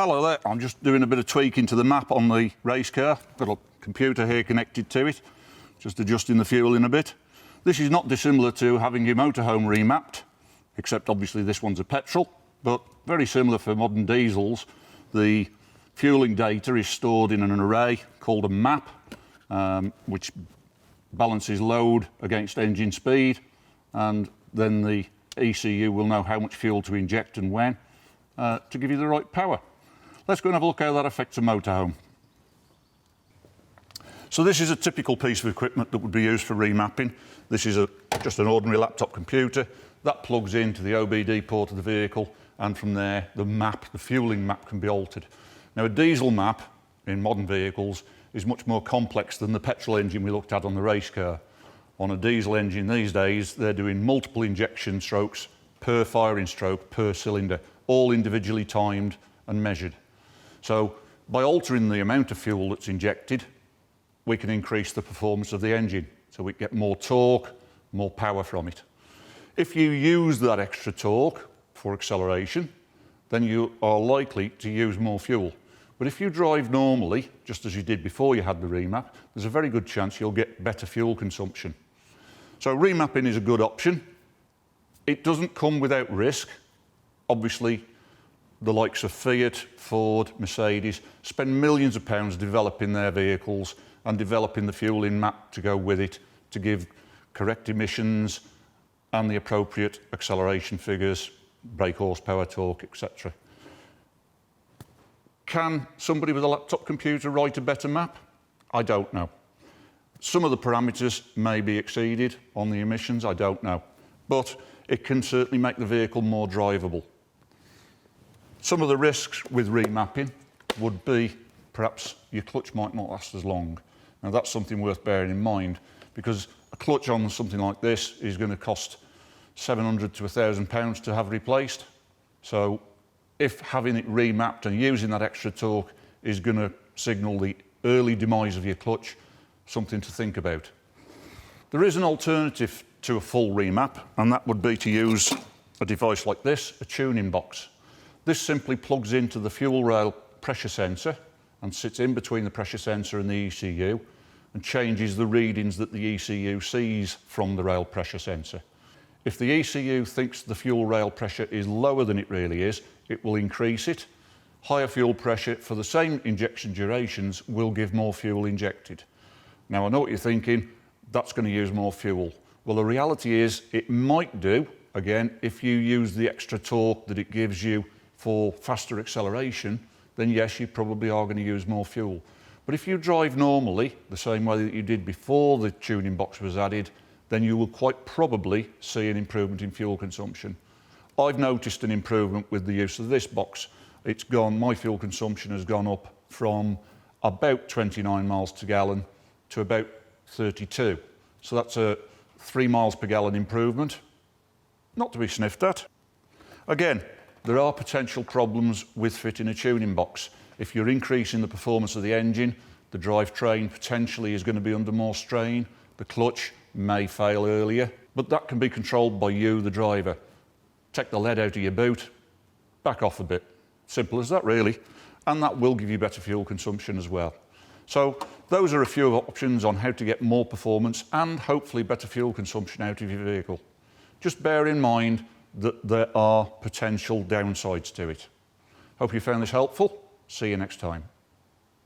Hello there, I'm just doing a bit of tweaking to the map on the race car. Got a computer here connected to it, just adjusting the fuel in a bit. This is not dissimilar to having your motorhome remapped, except obviously this one's a petrol, but very similar for modern diesels. The fueling data is stored in an array called a map, which balances load against engine speed, and then the ECU will know how much fuel to inject and when to give you the right power. Let's go and have a look how that affects a motorhome. So this is a typical piece of equipment that would be used for remapping. This is just an ordinary laptop computer. That plugs into the OBD port of the vehicle, and from there the map, the fueling map, can be altered. Now a diesel map in modern vehicles is much more complex than the petrol engine we looked at on the race car. On a diesel engine these days, they're doing multiple injection strokes per firing stroke per cylinder, all individually timed and measured. So by altering the amount of fuel that's injected, we can increase the performance of the engine, so we get more torque, more power from it. If you use that extra torque for acceleration, then you are likely to use more fuel. But if you drive normally, just as you did before you had the remap, there's a very good chance you'll get better fuel consumption. So remapping is a good option. It doesn't come without risk. Obviously, the likes of Fiat, Ford, Mercedes spend millions of pounds developing their vehicles and developing the fueling map to go with it, to give correct emissions and the appropriate acceleration figures, brake horsepower, torque, etc. Can somebody with a laptop computer write a better map? I don't know. Some of the parameters may be exceeded on the emissions, I don't know. But it can certainly make the vehicle more drivable. Some of the risks with remapping would be perhaps your clutch might not last as long. Now that's something worth bearing in mind, because a clutch on something like this is going to cost £700 to £1,000 to have replaced. So if having it remapped and using that extra torque is going to signal the early demise of your clutch, something to think about. There is an alternative to a full remap, and that would be to use a device like this, a tuning box. This simply plugs into the fuel rail pressure sensor and sits in between the pressure sensor and the ECU and changes the readings that the ECU sees from the rail pressure sensor. If the ECU thinks the fuel rail pressure is lower than it really is, it will increase it. Higher fuel pressure for the same injection durations will give more fuel injected. Now I know what you're thinking, that's going to use more fuel. Well, the reality is it might do, again, if you use the extra torque that it gives you for faster acceleration, then yes, you probably are going to use more fuel. But if you drive normally, the same way that you did before the tuning box was added, then you will quite probably see an improvement in fuel consumption. I've noticed an improvement with the use of this box. My fuel consumption has gone up from about 29 miles per gallon to about 32. So that's a 3 miles per gallon improvement. Not to be sniffed at. Again, there are potential problems with fitting a tuning box. If you're increasing the performance of the engine, the drivetrain potentially is going to be under more strain, the clutch may fail earlier, but that can be controlled by you, the driver. Take the lead out of your boot, back off a bit. Simple as that, really. And that will give you better fuel consumption as well. So those are a few options on how to get more performance and hopefully better fuel consumption out of your vehicle. Just bear in mind that there are potential downsides to it. Hope you found this helpful. See you next time.